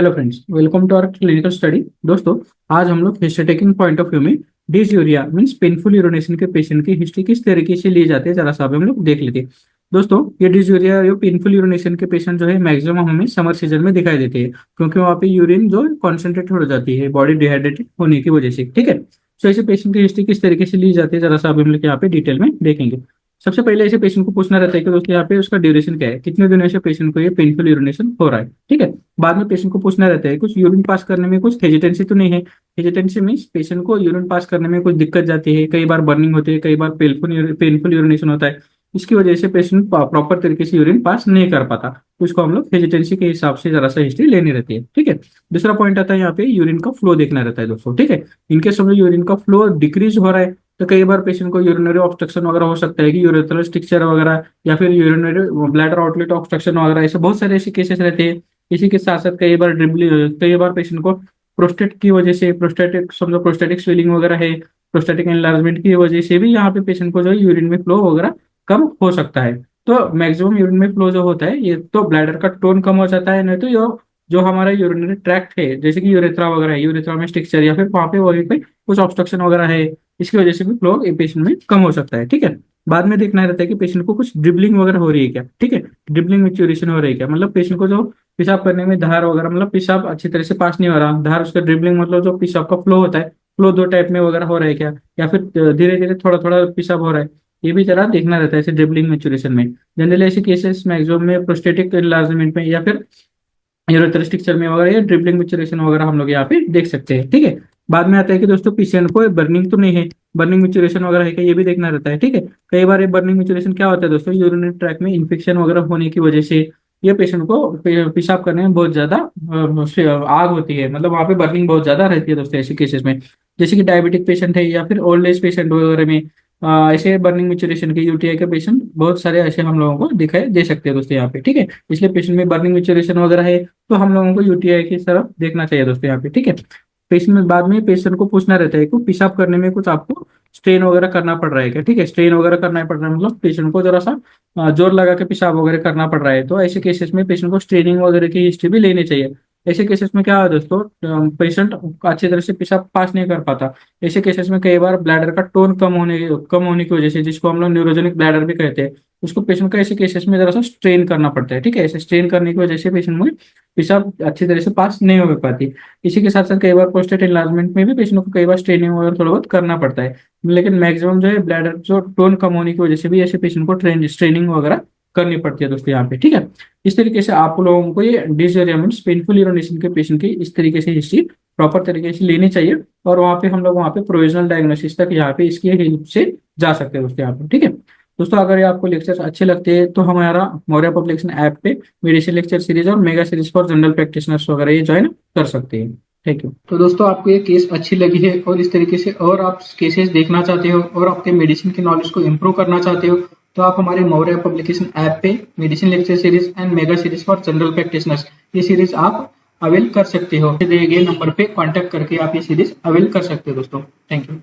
Hello friends, welcome to our clinical study. दोस्तों, आज हम लोग history taking point of view में डिसयूरिया मींस पेनफुल यूरिनेशन के पेशेंट की हिस्ट्री किस तरीके से ली जाती है जरा सा हम लोग देख लेते हैं। दोस्तों, ये डिसयूरिया या पेनफुल यूरिनेशन के पेशेंट जो है मैक्सिमम हमें समर सीजन में दिखाई देते हैं, क्योंकि वहाँ पे यूरिन जो कॉन्सेंट्रेट हो जाती है बॉडी डिहाइड्रेटेड होने की वजह से। ठीक है, तो ऐसे पेशेंट की हिस्ट्री किस तरीके से ली जाती है जरा सा हम लोग यहाँ पे डिटेल में देखेंगे। सबसे पहले ऐसे पेशेंट को पूछना रहता है कि दोस्तों यहाँ पे उसका ड्यूरेशन क्या है, कितने दिनों से पेशेंट को ये पेनफुल यूरिनेशन हो रहा है। ठीक है, बाद में पेशेंट को पूछना रहता है कुछ यूरिन पास करने में कुछ हेजिटेंसी तो नहीं है। हेजिटेंसी मीन्स पेशेंट को यूरिन पास करने में कुछ दिक्कत जाती है, कई बार बर्निंग होती है, कई बार पेनफुल यूरिनेशन होता है। इसकी वजह से पेशेंट प्रॉपर तरीके से यूरिन पास नहीं कर पाता, तो इसको हम लोग हेजिटेंसी के हिसाब से जरा सा हिस्ट्री लेनी रहती है। ठीक है, दूसरा पॉइंट आता है यहाँ पे यूरिन का फ्लो देखना रहता है दोस्तों। ठीक है, इनके समय यूरिन का फ्लो डिक्रीज हो रहा है तो कई बार पेशेंट को यूरिनरी ऑब्स्ट्रक्शन वगैरह हो सकता है कि यूरेथ्रल स्ट्रक्चर वगैरह या फिर यूरिनरी ब्लैडर आउटलेट ऑब्स्ट्रक्शन वगैरह, ऐसे बहुत सारे ऐसे केसेस रहते हैं। इसी के साथ साथ कई बार पेशेंट को प्रोस्टेट की वजह से प्रोस्टेटिक समझो प्रोस्टेटिक स्वेलिंग वगैरह है, प्रोस्टेटिक एनलार्जमेंट की वजह से भी यहाँ पे पेशेंट को जो है यूरिन में फ्लो वगैरह कम हो सकता है। तो मैक्सिमम यूरिन में फ्लो जो होता है ये तो ब्लैडर का टोन कम हो जाता है, नहीं तो जो हमारा यूरिनरी ट्रैक्ट है जैसे कि यूरेथ्रा वगैरह है, यूरेथ्रा में स्ट्रक्चर या फिर वहाँ पे वहीं पे कुछ ऑब्स्ट्रक्शन वगैरह है, इसकी वजह से भी फ्लो पेशेंट में कम हो सकता है। ठीक है, बाद में देखना रहता है कि पेशेंट को कुछ ड्रिबलिंग वगैरह हो रही है क्या। ठीक है, ड्रिबलिंग मैच्योरेशन हो रही है क्या, मतलब पेशेंट को जो पेशाब करने में धार वगैरह मतलब पेशाब अच्छी तरह से पास नहीं हो रहा, धार उसका ड्रिबलिंग मतलब जो पेशाब का फ्लो होता है, फ्लो दो टाइप में वगैरह हो रहा है क्या, या फिर धीरे धीरे थोड़ा थोड़ा पेशाब हो रहा है, ये भी जरा देखना रहता है ऐसे ड्रिबलिंग मैच्योरेशन में। जनरली ऐसे केसेस मैक्सिमम में प्रोस्टेटिक एनलार्जमेंट में या फिर यूरेथ्रल स्ट्रक्चर में वगैरह या ड्रिबलिंग मैच्योरेशन वगैरह हम लोग यहाँ पे देख सकते हैं। ठीक है, बाद में आता है कि दोस्तों पेशेंट को बर्निंग तो नहीं है, बर्निंग मैच्योरेशन वगैरह है क्या, ये भी देखना रहता है। ठीक है, कई बार ये बर्निंग मैच्योरेशन क्या होता है दोस्तों, यूरिनरी ट्रैक में इन्फेक्शन वगैरह होने की वजह से ये पेशेंट को पेशाब करने में बहुत ज्यादा आग होती है, मतलब वहाँ पे बर्निंग बहुत ज्यादा रहती है दोस्तों ऐसे केसेस में। जैसे कि डायबिटिक पेशेंट है या फिर ओल्ड एज पेशेंट वगैरह में ऐसे बर्निंग मैच्योरेशन के यूटीआई के पेशेंट बहुत सारे ऐसे हम लोगों को दिखाई दे सकते हैं दोस्तों यहाँ पे। ठीक है, इसलिए पेशेंट में बर्निंग मैच्योरेशन वगैरह है तो हम लोगों को यूटीआई की तरफ देखना चाहिए दोस्तों यहाँ पे। ठीक है, पेशेंट में बाद में पेशेंट को पूछना रहता है कि पेशाब करने में कुछ आपको स्ट्रेन वगैरह करना पड़ रहा है क्या। ठीक है, स्ट्रेन वगैरह करना पड़ रहा है मतलब पेशेंट को जरा सा जोर लगा के पेशाब वगैरह करना पड़ रहा है, तो ऐसे केसेस में पेशेंट को स्ट्रेनिंग वगैरह की हिस्ट्री भी लेनी चाहिए। ऐसे केसेस में क्या है दोस्तों, पेशेंट अच्छी तरह से पेशाब पास नहीं कर पाता। ऐसे केसेस में कई बार ब्लैडर का टोन कम होने की वजह से, जिसको हम लोग न्यूरोजेनिक ब्लैडर भी कहते हैं, उसको पेशेंट को ऐसे केसेस में जरा सा स्ट्रेन करना पड़ता है। ठीक है, ऐसे स्ट्रेन करने की वजह से पेशेंट में पेशाब अच्छी तरह से पास नहीं हो पाती। इसी के साथ साथ कई बार प्रोस्टेट एनलार्जमेंट में भी पेशेंट को कई बार स्ट्रेनिंग वगैरह थोड़ा बहुत करना पड़ता है, लेकिन मैक्सिमम जो है ब्लैडर जो टोन कम होने की वजह से भी ऐसे पेशेंट को स्ट्रेनिंग वगैरह करनी पड़ती है दोस्तों यहाँ पे। ठीक है, इस तरीके से आप लोगों को ये डिसयूरिया मींस पेनफुल यूरिनेशन के पेशेंट की इस तरीके से हिस्ट्री प्रॉपर तरीके से लेनी चाहिए, और वहाँ पे हम लोग वहाँ पे प्रोविजनल डायग्नोसिस तक यहाँ पे इसकी हेल्प से जा सकते हैं दोस्तों यहाँ पे। ठीक है दोस्तों, अगर ये आपको लेक्चर्स अच्छे लगते हैं तो हमारा मौर्य पब्लिकेशन ऐप पे मेडिसिन लेक्चर सीरीज और mega series for general practitioners वगैरह ये ज्वाइन कर सकते हैं। Thank you. तो दोस्तों, आपको ये केस अच्छी लगी है और इस तरीके से और आप केसेस देखना चाहते हो और आपके मेडिसिन की नॉलेज को इम्प्रूव करना चाहते हो, तो आप हमारे मौर्य पब्लिकेशन ऐप पे medicine lecture series and mega series for general practitioners ये सीरीज आप अवेल कर सकते हो। दिए गए नंबर पे कांटेक्ट करके आप ये सीरीज अवेल कर सकते हो दोस्तों। Thank you.